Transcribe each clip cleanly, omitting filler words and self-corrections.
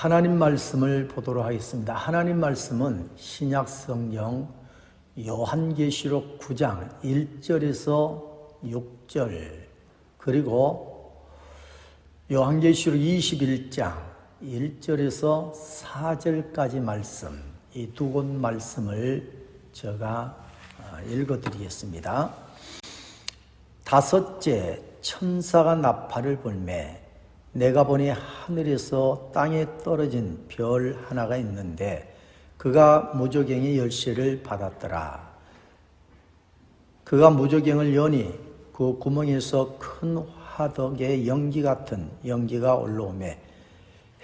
하나님 말씀을 보도록 하겠습니다. 하나님 말씀은 신약성경 요한계시록 9장 1절에서 6절 그리고 요한계시록 21장 1절에서 4절까지 말씀, 이 두 곳 말씀을 제가 읽어드리겠습니다. 다섯째, 천사가 나팔을 불매 내가 보니 하늘에서 땅에 떨어진 별 하나가 있는데 그가 무저갱의 열쇠를 받았더라. 그가 무저갱을 여니 그 구멍에서 큰 화덕의 연기 같은 연기가 올라오매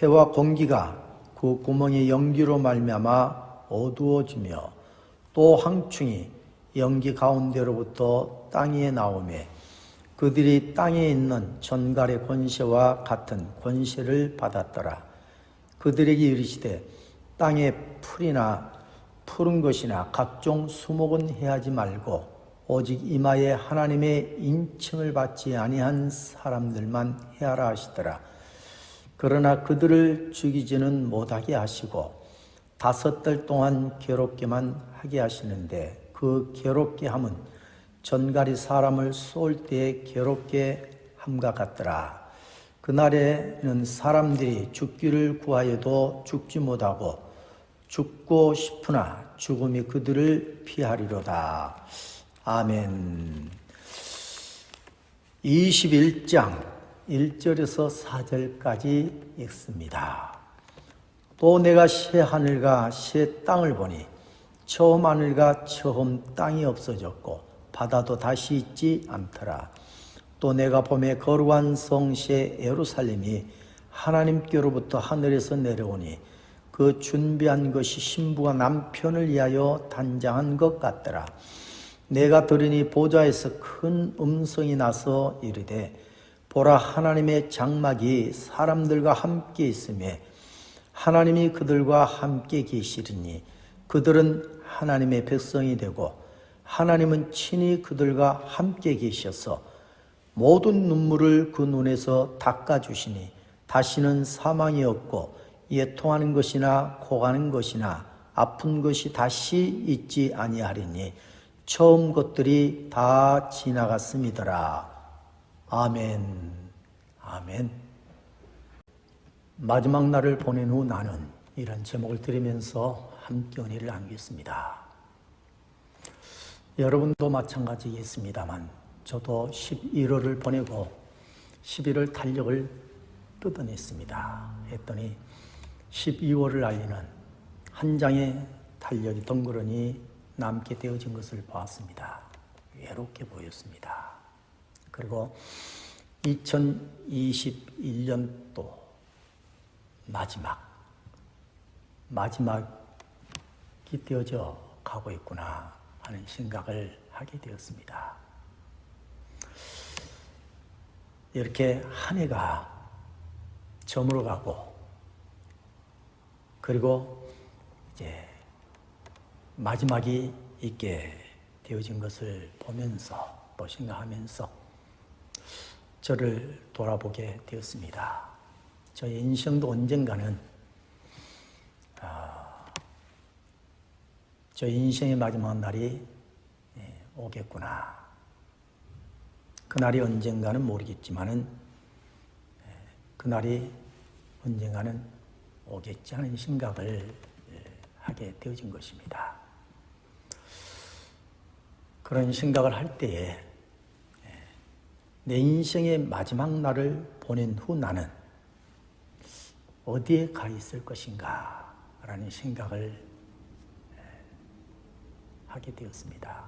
해와 공기가 그 구멍의 연기로 말미암아 어두워지며 또 황충이 연기 가운데로부터 땅 위에 나오매 그들이 땅에 있는 전갈의 권세와 같은 권세를 받았더라. 그들에게 이르시되 땅에 풀이나 푸른 것이나 각종 수목은 해하지 말고 오직 이마에 하나님의 인칭을 받지 아니한 사람들만 해하라 하시더라. 그러나 그들을 죽이지는 못하게 하시고 5달 동안 괴롭게만 하게 하시는데 그 괴롭게 함은 전갈이 사람을 쏠 때에 괴롭게 함과 같더라. 그날에는 사람들이 죽기를 구하여도 죽지 못하고 죽고 싶으나 죽음이 그들을 피하리로다. 아멘. 21장 1절에서 4절까지 읽습니다. 또 내가 새 하늘과 새 땅을 보니 처음 하늘과 처음 땅이 없어졌고 바다도 다시 있지 않더라. 또 내가 보매 거룩한 성시 예루살렘이 하나님께로부터 하늘에서 내려오니 그 준비한 것이 신부가 남편을 위하여 단장한 것 같더라. 내가 들으니 보좌에서 큰 음성이 나서 이르되 보라, 하나님의 장막이 사람들과 함께 있으며 하나님이 그들과 함께 계시리니 그들은 하나님의 백성이 되고 하나님은 친히 그들과 함께 계셔서 모든 눈물을 그 눈에서 닦아주시니 다시는 사망이 없고 애통하는 것이나 고가는 것이나 아픈 것이 다시 있지 아니하리니 처음 것들이 다 지나갔음이더라. 아멘. 아멘. 마지막 날을 보낸 후 나는 이런 제목을 들으면서 함께 은혜를 나누겠습니다. 여러분도 마찬가지겠습니다만 저도 11월을 보내고 11월 달력을 뜯어냈습니다. 했더니 12월을 알리는 한 장의 달력이 덩그러니 남게 되어진 것을 보았습니다. 외롭게 보였습니다. 그리고 2021년도 마지막이 되어져 가고 있구나 하는 생각을 하게 되었습니다. 이렇게 한 해가 저물어가고 그리고 이제 마지막이 있게 되어진 것을 보면서 또 생각하면서 저를 돌아보게 되었습니다. 저의 인생도 언젠가는 저 인생의 마지막 날이 오겠구나. 그날이 언젠가는 모르겠지만은 그날이 언젠가는 오겠지 하는 생각을 하게 되어진 것입니다. 그런 생각을 할 때에 내 인생의 마지막 날을 보낸 후 나는 어디에 가 있을 것인가 라는 생각을 하게 되었습니다.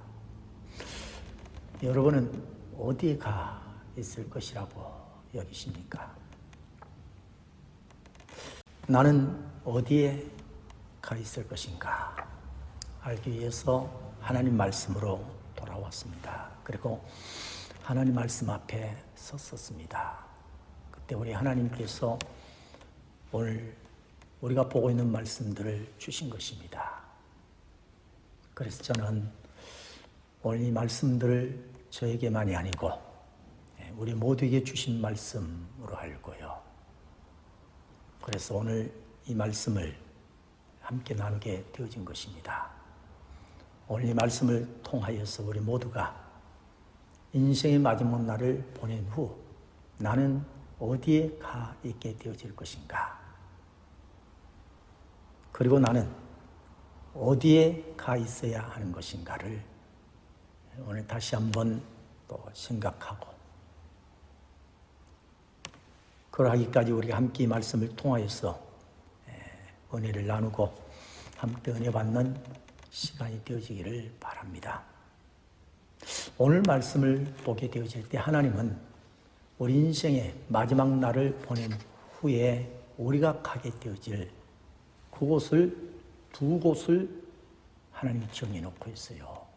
여러분은 어디에 가 있을 것이라고 여기십니까? 나는 어디에 가 있을 것인가 알기 위해서 하나님 말씀으로 돌아왔습니다. 그리고 하나님 말씀 앞에 섰었습니다. 그때 우리 하나님께서 오늘 우리가 보고 있는 말씀들을 주신 것입니다. 그래서 저는 오늘 이 말씀들을 저에게만이 아니고 우리 모두에게 주신 말씀으로 알고요. 그래서 오늘 이 말씀을 함께 나누게 되어진 것입니다. 오늘 이 말씀을 통하여서 우리 모두가 인생의 마지막 날을 보낸 후 나는 어디에 가 있게 되어질 것인가? 그리고 나는 어디에 가 있어야 하는 것인가를 오늘 다시 한번 또 생각하고, 그러하기까지 우리가 함께 이 말씀을 통하여서 은혜를 나누고 함께 은혜 받는 시간이 되어지기를 바랍니다. 오늘 말씀을 보게 되어질 때 하나님은 우리 인생의 마지막 날을 보낸 후에 우리가 가게 되어질 그곳을, 두 곳을 하나님이 정해놓고 있어요.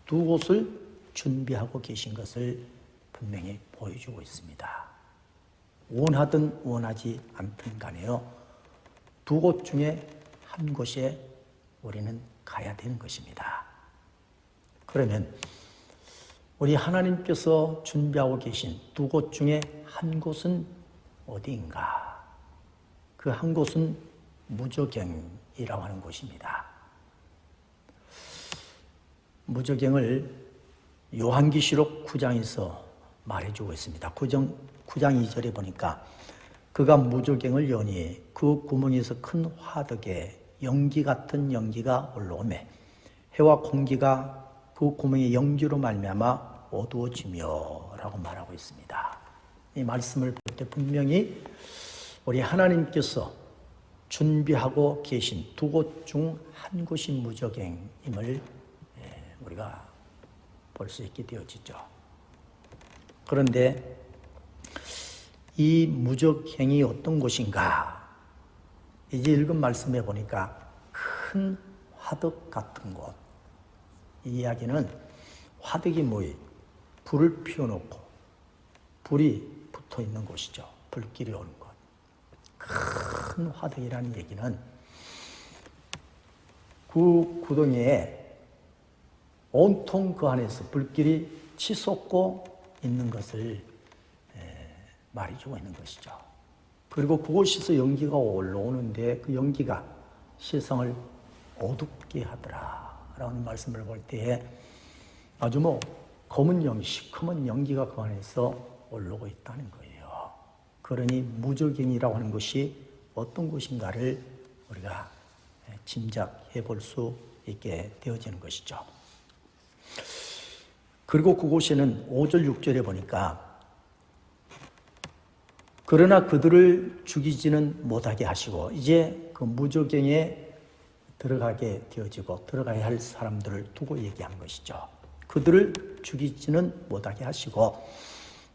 두 곳을 준비하고 계신 것을 분명히 보여주고 있습니다. 원하든 원하지 않든 간에요, 두 곳 중에 한 곳에 우리는 가야 되는 것입니다. 그러면 우리 하나님께서 준비하고 계신 두 곳 중에 한 곳은 어디인가? 그 한 곳은 무저갱이라고 하는 곳입니다. 무저갱을 요한계시록 9장에서 말해주고 있습니다. 9장 2절에 보니까 그가 무저갱을 여니 그 구멍에서 큰 화덕에 연기 같은 연기가 올라오매 해와 공기가 그 구멍의 연기로 말미암아 어두워지며 라고 말하고 있습니다. 이 말씀을 볼 때 분명히 우리 하나님께서 준비하고 계신 두 곳 중 한 곳이 무저갱임을 우리가 볼 수 있게 되어지죠. 그런데 이 무저갱이 어떤 곳인가? 이제 읽은 말씀에 보니까 큰 화덕 같은 곳. 이 이야기는 화덕이 뭐예요? 불을 피워놓고 불이 붙어 있는 곳이죠. 불길이 오는 곳. 큰 화덕이라는 얘기는 그 구덩이에 온통 그 안에서 불길이 치솟고 있는 것을 말해주고 있는 것이죠. 그리고 그곳에서 연기가 올라오는데 그 연기가 세상을 어둡게 하더라 라는 말씀을 볼 때에 아주 검은 연기, 시커먼 연기가 그 안에서 올라오고 있다는 거예요. 그러니 무저갱이라고 하는 것이 어떤 곳인가를 우리가 짐작해 볼 수 있게 되어지는 것이죠. 그리고 그곳에는 5절, 6절에 보니까 그러나 그들을 죽이지는 못하게 하시고 이제 그 무저갱에 들어가게 되어지고 들어가야 할 사람들을 두고 얘기한 것이죠. 그들을 죽이지는 못하게 하시고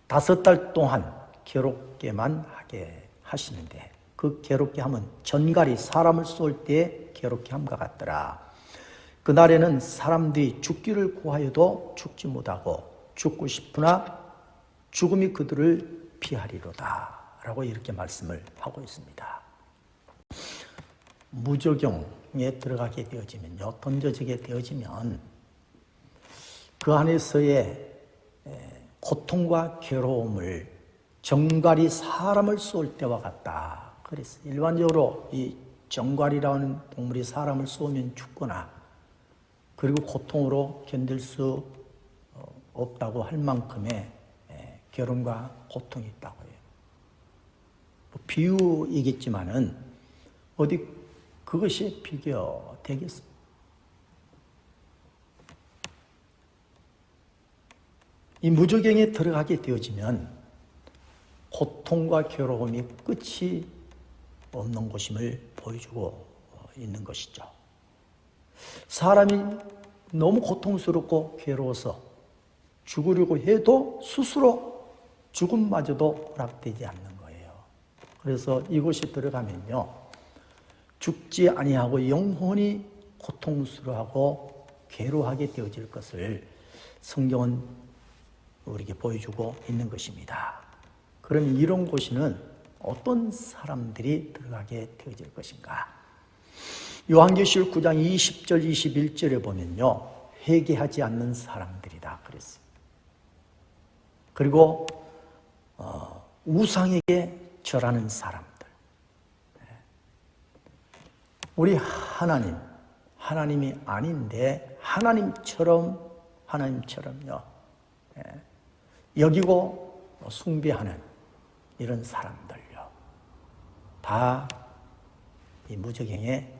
5달 동안 괴롭게만 하게 하시는데 그 괴롭게 함은 전갈이 사람을 쏠 때 괴롭게 함과 같더라. 그날에는 사람들이 죽기를 구하여도 죽지 못하고 죽고 싶으나 죽음이 그들을 피하리로다 라고 이렇게 말씀을 하고 있습니다. 무저갱에 들어가게 되어지면요, 던져지게 되어지면 그 안에서의 고통과 괴로움을 정갈이 사람을 쏠 때와 같다. 그래서 일반적으로 이 정갈이라는 동물이 사람을 쏘면 죽거나 그리고 고통으로 견딜 수 없다고 할 만큼의 괴로움과 고통이 있다고 해요. 비유이겠지만은 어디 그것이 비교되겠습니까? 이 무저갱에 들어가게 되어지면 고통과 괴로움이 끝이 없는 곳임을 보여주고 있는 것이죠. 사람이 너무 고통스럽고 괴로워서 죽으려고 해도 스스로 죽음마저도 허락되지 않는 거예요. 그래서 이곳에 들어가면요, 죽지 아니하고 영원히 고통스러워하고 괴로워하게 되어질 것을 성경은 우리에게 보여주고 있는 것입니다. 그럼 이런 곳에는 어떤 사람들이 들어가게 되어질 것인가? 요한계시록 9장 20절, 21절에 보면요, 회개하지 않는 사람들이다 그랬어요. 그리고 우상에게 절하는 사람들, 우리 하나님이 아닌데 하나님처럼요 여기고 숭배하는 이런 사람들요 다 이 무저갱에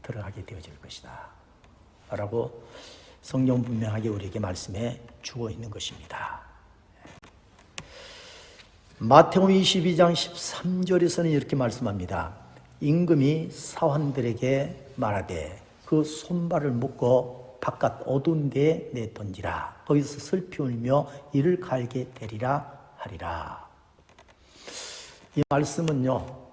들어가게 되어질 것이다 라고 성경 분명하게 우리에게 말씀해 주고 있는 것입니다. 마태복음 22장 13절에서는 이렇게 말씀합니다. 임금이 사환들에게 말하되 그 손발을 묶어 바깥 어두운 데에 내던지라. 거기서 슬피 울며 이를 갈게 되리라 하리라. 이 말씀은요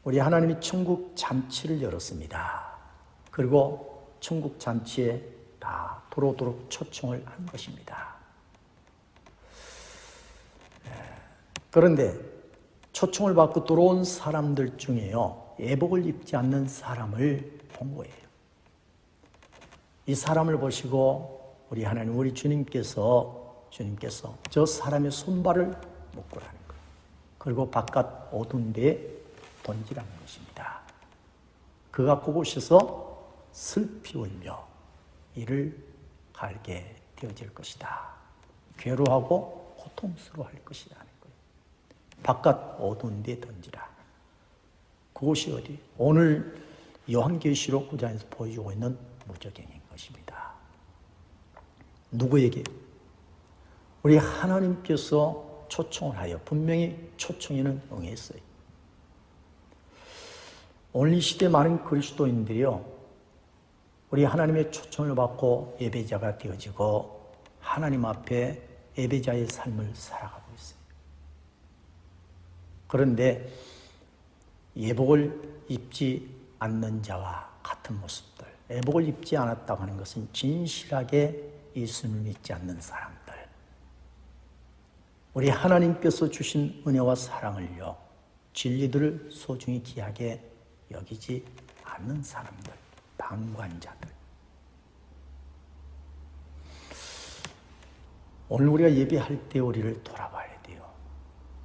우리 하나님이 천국 잔치를 열었습니다. 그리고 천국 잔치에 다 들어오도록 초청을 한 것입니다. 그런데 초청을 받고 들어온 사람들 중에요 예복을 입지 않는 사람을 본 거예요. 이 사람을 보시고 우리 하나님 우리 주님께서 저 사람의 손발을 묶으라는 거예요. 그리고 바깥 어두운 데에 던지라는 것입니다. 그가 그곳에서 슬피 울며 이를 갈게 되어질 것이다. 괴로워하고 고통스러워할 것이다. 바깥 어두운 데 던지라. 그곳이 어디? 오늘 요한계시록 9장에서 보여주고 있는 무저갱인 것입니다. 누구에게? 우리 하나님께서 초청을 하여 분명히 초청에는 응했어요. 오늘 이 시대 많은 그리스도인들이요 우리 하나님의 초청을 받고 예배자가 되어지고 하나님 앞에 예배자의 삶을 살아가고 있어요. 그런데 예복을 입지 않는 자와 같은 모습들, 예복을 입지 않았다고 하는 것은 진실하게 예수님을 믿지 않는 사람들, 우리 하나님께서 주신 은혜와 사랑을요 진리들을 소중히 귀하게 여기지 않는 사람들, 방관자들. 오늘 우리가 예배할 때 우리를 돌아봐야 돼요.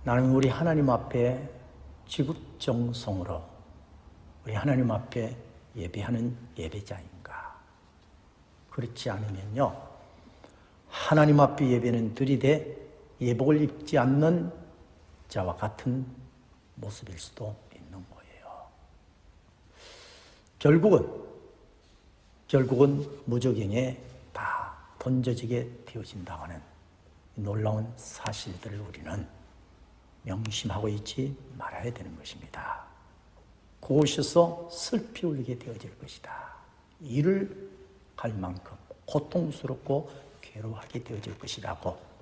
나는 우리 하나님 앞에 지극정성으로 우리 하나님 앞에 예배하는 예배자인가? 그렇지 않으면요 하나님 앞에 예배는 들이대 예복을 입지 않는 자와 같은 모습일 수도 있는 거예요. 결국은 무저갱에 다 던져지게 되어진다고 하는 놀라운 사실들을 우리는 명심하고 있지 말아야 되는 것입니다. 그곳에서 슬피 울리게 되어질 것이다. 이를 갈 만큼 고통스럽고 괴로워하게 되어질 것이라고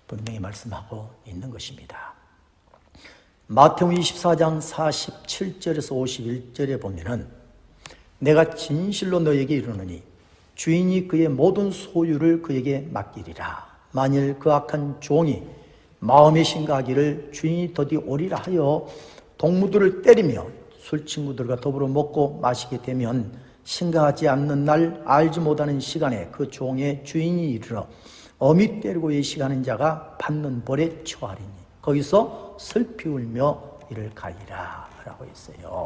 분명히 말씀하고 있는 것입니다. 마태복음 24장 47절에서 51절에 보면은 내가 진실로 너에게 이르노니 주인이 그의 모든 소유를 그에게 맡기리라. 만일 그 악한 종이 마음에 심각하기를 주인이 더디 오리라 하여 동무들을 때리며 술 친구들과 더불어 먹고 마시게 되면 심각하지 않는 날 알지 못하는 시간에 그 종의 주인이 이르러 어미 때리고 예식하는 자가 받는 벌에 처하리니 거기서 슬피 울며 이를 갈리라 라고 했어요.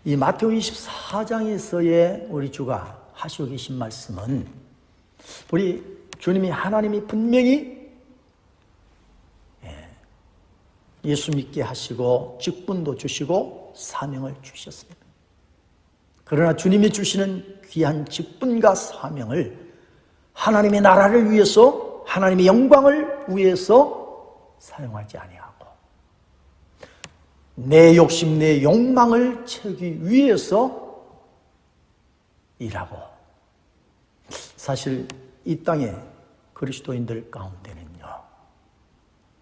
이 마태복음 24장에서의 우리 주가 하시고 계신 말씀은 우리 주님이 하나님이 분명히 예수 믿게 하시고 직분도 주시고 사명을 주셨어요. 그러나 주님이 주시는 귀한 직분과 사명을 하나님의 나라를 위해서 하나님의 영광을 위해서 사용하지 아니하고 내 욕심, 내 욕망을 채우기 위해서 일하고 사실 이 땅에 그리스도인들 가운데는요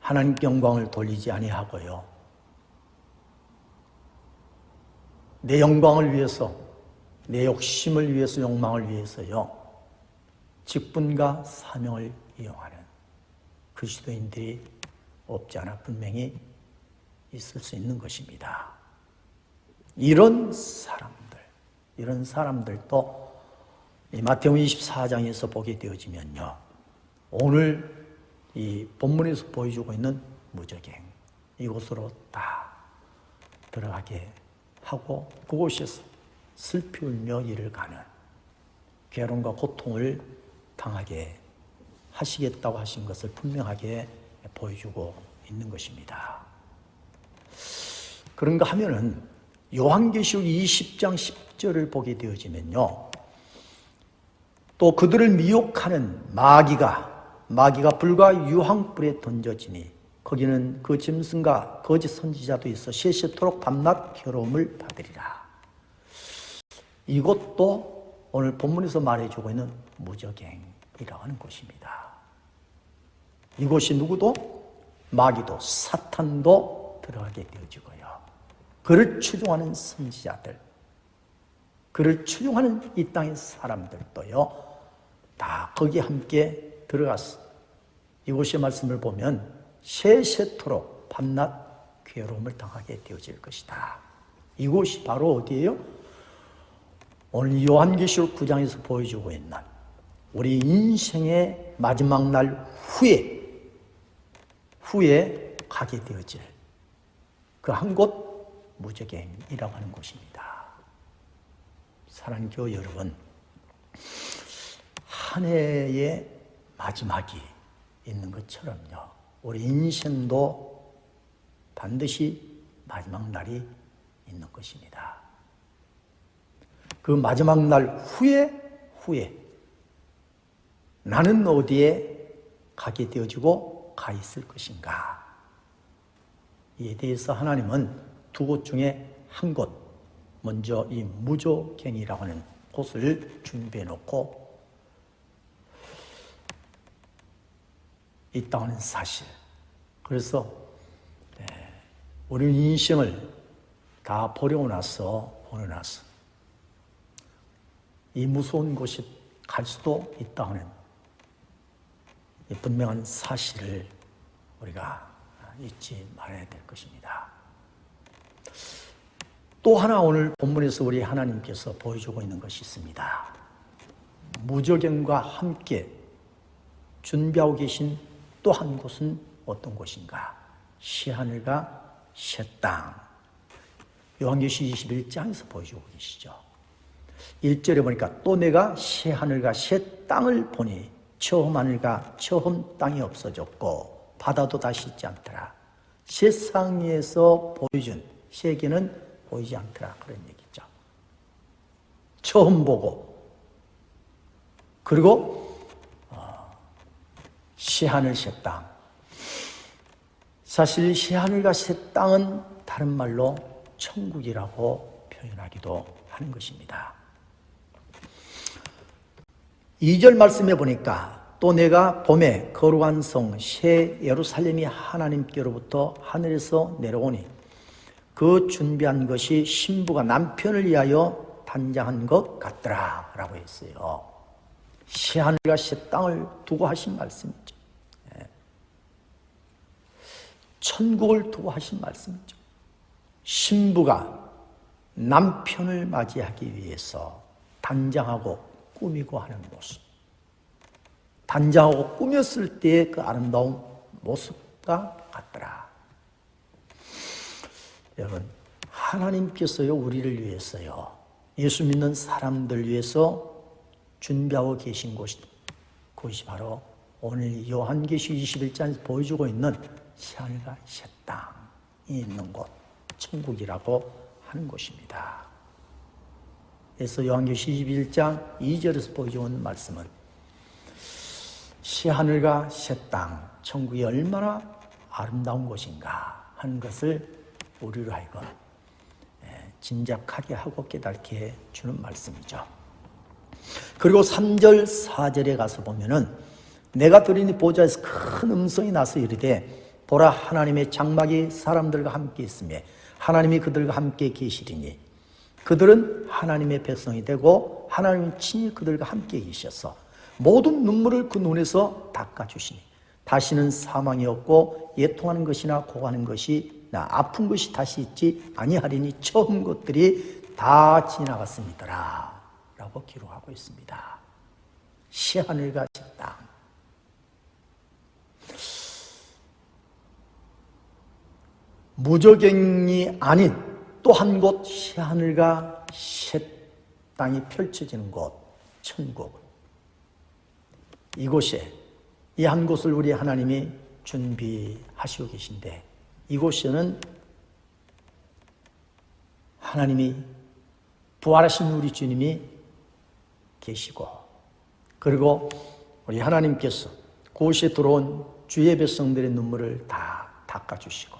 하나님께 영광을 돌리지 아니하고요 내 영광을 위해서 내 욕심을 위해서 욕망을 위해서요 직분과 사명을 이용하는 그리스도인들이 없지 않아 분명히 있을 수 있는 것입니다. 이런 사람들도 이 마태복음 24장에서 보게 되어지면요 오늘 이 본문에서 보여주고 있는 무저갱 이곳으로 다 들어가게 하고 그곳에서 슬피 울며 일을 가는 괴로움과 고통을 당하게 하시겠다고 하신 것을 분명하게 보여주고 있는 것입니다. 그런가 하면은 요한계시록 20장 10절을 보게 되어지면요, 또 그들을 미혹하는 마귀가 불과 유황불에 던져지니 거기는 그 짐승과 거짓 선지자도 있어 세세토록 밤낮 괴로움을 받으리라. 이것도 오늘 본문에서 말해주고 있는 무저갱이라고 하는 곳입니다. 이곳이 누구도 마귀도 사탄도 들어가게 되어지고요, 그를 추종하는 선지자들, 그를 추종하는 이 땅의 사람들도요 다 거기에 함께 들어가서 이곳의 말씀을 보면 세세토록 밤낮 괴로움을 당하게 되어질 것이다. 이곳이 바로 어디예요? 오늘 요한계시록 9장에서 보여주고 있는 우리 인생의 마지막 날 후에 가게 되어질 그 한 곳 무저갱이라고 하는 곳입니다. 사랑하는 교회 여러분, 한 해의 마지막이 있는 것처럼요, 우리 인생도 반드시 마지막 날이 있는 것입니다. 그 마지막 날 후에 나는 어디에 가게 되어지고 가 있을 것인가? 이에 대해서 하나님은 두 곳 중에 한 곳, 먼저 이 무저갱이라고 하는 곳을 준비해 놓고 있다는 사실. 그래서 우리 인생을 다 버리고 나서 이 무서운 곳에 갈 수도 있다는 분명한 사실을 우리가 잊지 말아야 될 것입니다. 또 하나 오늘 본문에서 우리 하나님께서 보여주고 있는 것이 있습니다. 무저갱과 함께 준비하고 계신 또 한 곳은 어떤 곳인가? 새하늘과 새 땅. 요한계시록 21장에서 보여주고 계시죠. 1절에 보니까 또 내가 새하늘과 새 땅을 보니 처음 하늘과 처음 땅이 없어졌고 바다도 다시 있지 않더라. 세상에서 보여준 세계는 보이지 않더라, 그런 얘기죠. 처음 보고, 그리고 새하늘 새 땅. 사실 새하늘과 새 땅은 다른 말로 천국이라고 표현하기도 하는 것입니다. 2절 말씀해 보니까 또 내가 봄에 거룩한 성 새 예루살렘이 하나님께로부터 하늘에서 내려오니 그 준비한 것이 신부가 남편을 위하여 단장한 것 같더라 라고 했어요. 새하늘과 새 땅을 두고 하신 말씀이죠. 천국을 두고 하신 말씀이죠. 신부가 남편을 맞이하기 위해서 단장하고 꾸미고 하는 모습, 단장하고 꾸몄을 때의 그 아름다운 모습과 같더라. 여러분, 하나님께서요, 우리를 위해서요, 예수 믿는 사람들 위해서 준비하고 계신 그것이 바로 오늘 요한계시록 21장에서 보여주고 있는 새하늘과 새 땅이 있는 곳, 천국이라고 하는 곳입니다. 그래서 요한계시록 21장 2절에서 보여주고 있는 말씀은 새하늘과 새 땅, 천국이 얼마나 아름다운 곳인가 하는 것을 우리로 하여금 짐작하게 하고 깨닫게 해주는 말씀이죠. 그리고 3절, 4절에 가서 보면은 내가 들으니 보좌에서 큰 음성이 나서 이르되 보라, 하나님의 장막이 사람들과 함께 있으며 하나님이 그들과 함께 계시리니 그들은 하나님의 백성이 되고 하나님은 친히 그들과 함께 계셔서 모든 눈물을 그 눈에서 닦아주시니 다시는 사망이 없고 애통하는 것이나 고하는 것이나 아픈 것이 다시 있지 아니하리니 처음 것들이 다 지나갔습니다 라고 기록하고 있습니다. 새하늘과 새 땅. 무저갱이 아닌 또 한 곳 새하늘과 새 땅이 펼쳐지는 곳, 천국. 이곳에 이 한 곳을 우리 하나님이 준비하시고 계신데, 이곳에는 하나님이 부활하신 우리 주님이 계시고, 그리고 우리 하나님께서 그곳에 들어온 주의 백성들의 눈물을 다 닦아주시고,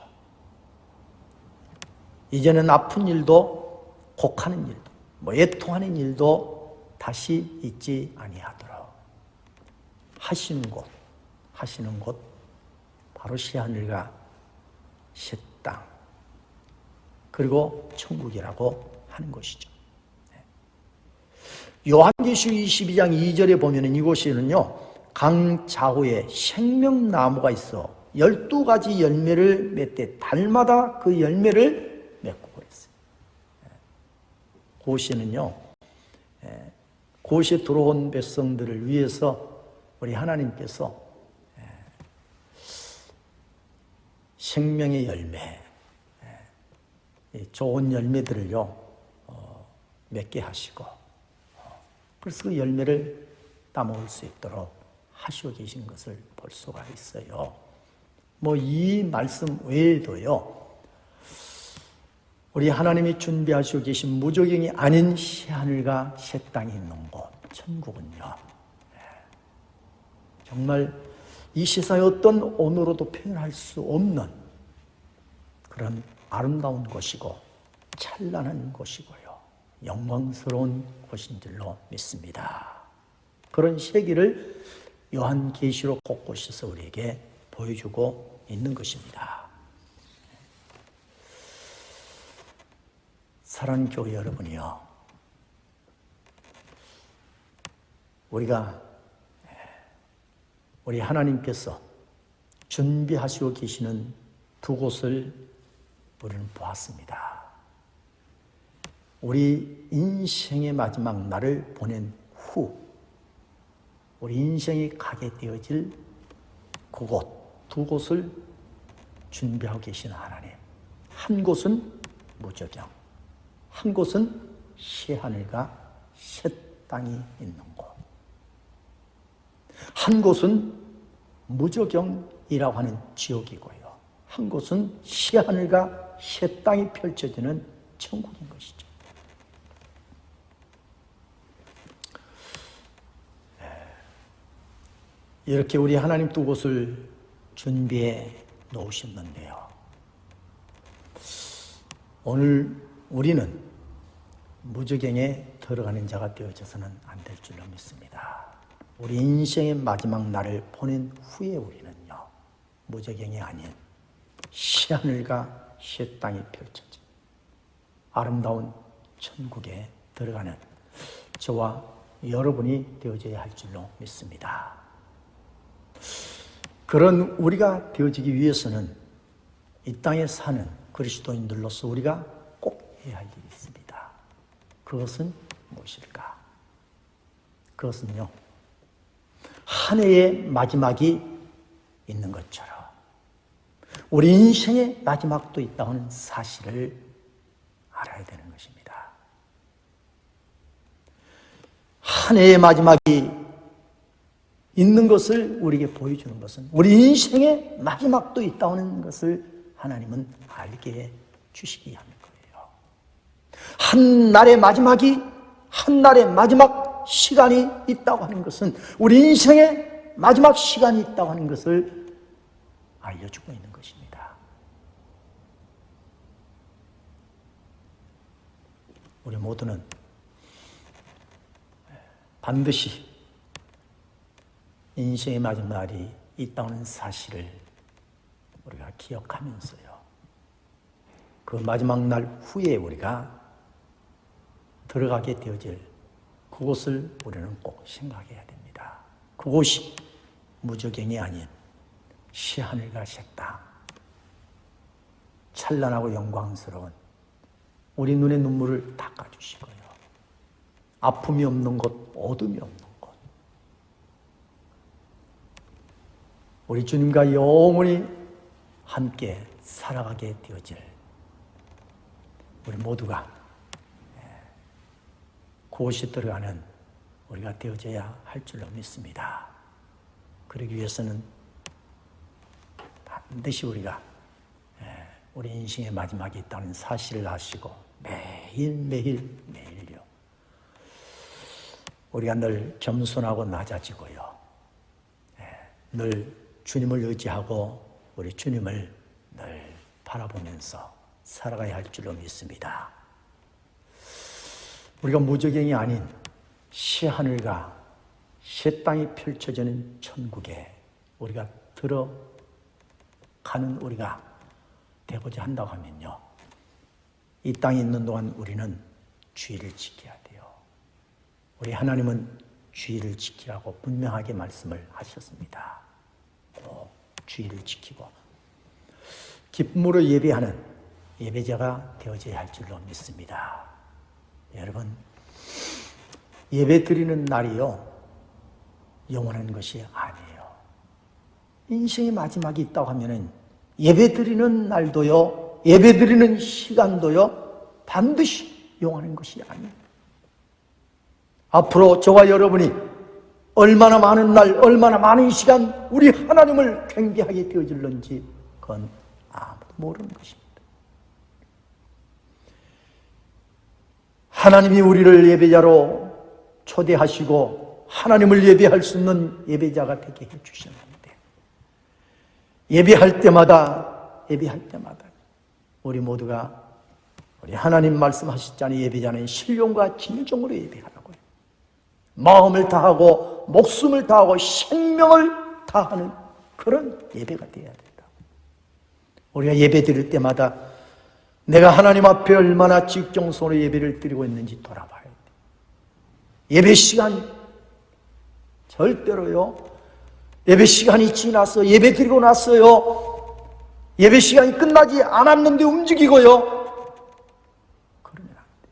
이제는 아픈 일도 곡하는 일도 애통하는 일도 다시 있지 아니하도록 하시는 곳 바로 새하늘과 새 땅, 그리고 천국이라고 하는 것이죠. 요한계시록 22장 2절에 보면은 이곳에는요, 강 좌우에 생명나무가 있어 12가지 열매를 맺되 달마다 그 열매를 맺고 그랬어요. 그곳에는요, 그곳에 들어온 백성들을 위해서 우리 하나님께서 생명의 열매, 좋은 열매들을요 맺게 하시고, 그래서 그 열매를 따먹을 수 있도록 하시고 계신 것을 볼 수가 있어요. 이 말씀 외에도요, 우리 하나님이 준비하시고 계신 무저경이 아닌 새하늘과 새 땅이 있는 곳, 천국은요, 정말 이 세상의 어떤 언어로도 표현할 수 없는 그런 아름다운 곳이고 찬란한 곳이고요, 영광스러운 곳인 줄로 믿습니다. 그런 세계를 요한계시록 곳곳에서 우리에게 보여주고 있는 것입니다. 사랑하는 교회 여러분이요, 우리 하나님께서 준비하시고 계시는 두 곳을 우리는 보았습니다. 우리 인생의 마지막 날을 보낸 후 우리 인생이 가게 되어질 그곳, 두 곳을 준비하고 계시는 하나님. 한 곳은 무저경, 한 곳은 새하늘과 새 땅이 있는 곳. 한 곳은 무저경이라고 하는 지옥이고요, 한 곳은 새하늘과 새 땅이 펼쳐지는 천국인 것이죠. 이렇게 우리 하나님 두 곳을 준비해 놓으셨는데요, 오늘 우리는 무저경에 들어가는 자가 되어져서는 안 될 줄로 믿습니다. 우리 인생의 마지막 날을 보낸 후에 우리는요, 무저경이 아닌 새하늘과 새 땅이 펼쳐진 아름다운 천국에 들어가는 저와 여러분이 되어져야 할 줄로 믿습니다. 그런 우리가 되어지기 위해서는 이 땅에 사는 그리스도인들로서 우리가 꼭 해야 할 일이 있습니다. 그것은 무엇일까? 그것은요, 한 해의 마지막이 있는 것처럼 우리 인생의 마지막도 있다는 사실을 알아야 되는 것입니다. 한 해의 마지막이 있는 것을 우리에게 보여주는 것은 우리 인생의 마지막도 있다는 것을 하나님은 알게 해 주시기 하는 거예요. 한 날의 마지막이, 한 날의 마지막 시간이 있다고 하는 것은 우리 인생의 마지막 시간이 있다고 하는 것을 알려주고 있는 것입니다. 우리 모두는 반드시 인생의 마지막 날이 있다는 사실을 우리가 기억하면서요, 그 마지막 날 후에 우리가 들어가게 되어질 그곳을 우리는 꼭 생각해야 됩니다. 그곳이 무저경이 아닌 새하늘과 새 땅, 찬란하고 영광스러운 우리 눈의 눈물을 닦아주시고요, 아픔이 없는 곳, 어둠이 없는 곳, 우리 주님과 영원히 함께 살아가게 되어질 우리 모두가 그곳에 들어가는 우리가 되어져야 할 줄로 믿습니다. 그러기 위해서는 반드시 우리가 우리 인생의 마지막이 있다는 사실을 아시고 매일매일요 우리가 늘 겸손하고 낮아지고요 늘 주님을 의지하고 우리 주님을 늘 바라보면서 살아가야 할 줄로 믿습니다. 우리가 무저갱이 아닌 새하늘과 새 땅이 펼쳐지는 천국에 우리가 들어가는 우리가 되고자 한다고 하면요 이 땅에 있는 동안 우리는 주의를 지켜야 돼요. 우리 하나님은 주의를 지키라고 분명하게 말씀을 하셨습니다. 꼭 주의를 지키고 기쁨으로 예배하는 예배자가 되어져야 할 줄로 믿습니다. 여러분 예배 드리는 날이요 영원한 것이 아니에요. 인생의 마지막이 있다고 하면은 예배 드리는 날도요 예배 드리는 시간도요 반드시 영원한 것이 아니에요. 앞으로 저와 여러분이 얼마나 많은 날 얼마나 많은 시간 우리 하나님을 경배하게 되어질는지 그건 아무도 모르는 것입니다. 하나님이 우리를 예배자로 초대하시고 하나님을 예배할 수 있는 예배자가 되게 해주셨는데 예배할 때마다 우리 모두가 우리 하나님 말씀하셨잖아요. 예배자는 신령과 진정으로 예배하라고요. 마음을 다하고 목숨을 다하고 생명을 다하는 그런 예배가 되어야 된다. 우리가 예배 드릴 때마다 내가 하나님 앞에 얼마나 직정성으로 예배를 드리고 있는지 돌아봐야 돼. 예배 시간 절대로요. 예배 시간이 지나서 예배 드리고 났어요. 예배 시간이 끝나지 않았는데 움직이고요. 그러면 안 돼.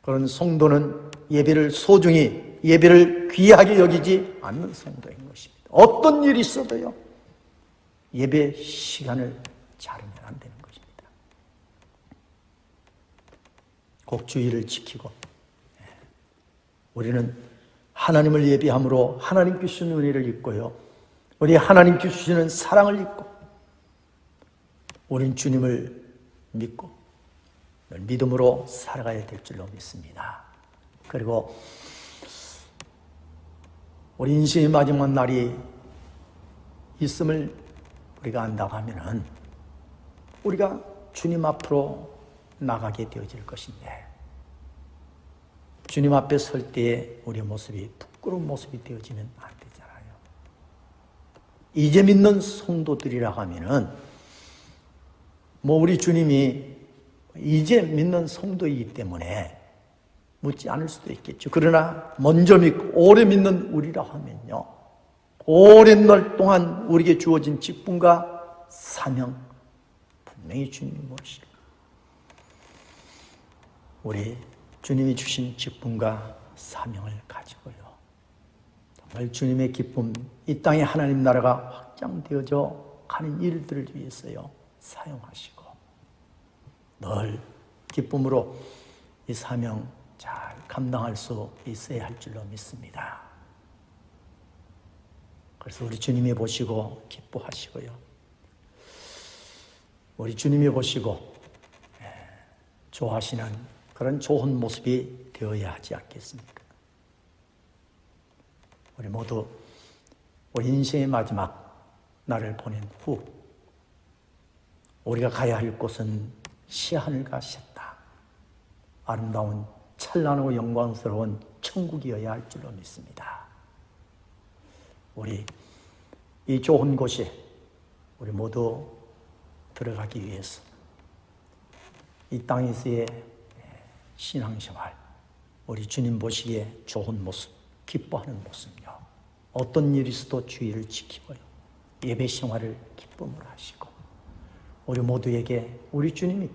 그런 성도는 예배를 소중히 예배를 귀하게 여기지 않는 성도인 것입니다. 어떤 일이 있어도요. 예배 시간을 자르면 안 되는 것입니다. 꼭 주의를 지키고 우리는 하나님을 예배함으로 하나님께 주시는 은혜를 입고요. 우리 하나님께 주시는 사랑을 입고 우리는 주님을 믿고 믿음으로 살아가야 될 줄로 믿습니다. 그리고 우리 인생의 마지막 날이 있음을 우리가 안다고 하면은 우리가 주님 앞으로 나가게 되어질 것인데 주님 앞에 설 때에 우리의 모습이 부끄러운 모습이 되어지면 안 되잖아요. 이제 믿는 성도들이라고 하면은 우리 주님이 이제 믿는 성도이기 때문에 묻지 않을 수도 있겠죠. 그러나 먼저 믿고 오래 믿는 우리라고 하면요. 오랜 날 동안 우리에게 주어진 직분과 사명 분명히 주님이 무엇이고 우리 주님이 주신 직분과 사명을 가지고요. 정말 주님의 기쁨, 이 땅에 하나님 나라가 확장되어져 가는 일들을 위해서요. 사용하시고 늘 기쁨으로 이 사명 잘 감당할 수 있어야 할 줄로 믿습니다. 그래서 우리 주님이 보시고 기뻐하시고요. 우리 주님이 보시고 좋아하시는 그런 좋은 모습이 되어야 하지 않겠습니까? 우리 모두 우리 인생의 마지막 날을 보낸 후 우리가 가야 할 곳은 새하늘과 새 땅, 아름다운 찬란하고 영광스러운 천국이어야 할 줄로 믿습니다. 우리 이 좋은 곳에 우리 모두 들어가기 위해서 이 땅에서의 신앙생활, 우리 주님 보시기에 좋은 모습, 기뻐하는 모습요. 어떤 일이 있어도 주의를 지키고요. 예배 생활을 기쁨으로 하시고 우리 모두에게 우리 주님이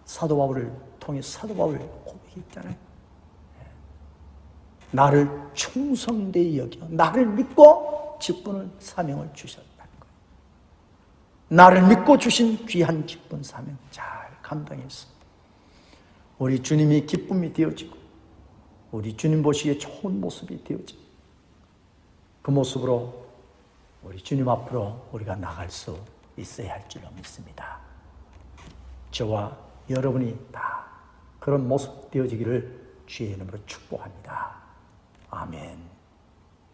사도 바울을 통해 사도 바울 고백했잖아요. 나를 충성되이 여겨 나를 믿고 직분을 사명을 주셨다는 거예요. 나를 믿고 주신 귀한 직분 사명 잘 감당해서 우리 주님이 기쁨이 되어지고 우리 주님 보시기에 좋은 모습이 되어지고 그 모습으로 우리 주님 앞으로 우리가 나갈 수 있어야 할 줄로 믿습니다. 저와 여러분이 다 그런 모습 되어지기를 주의 이름으로 축복합니다. 아멘.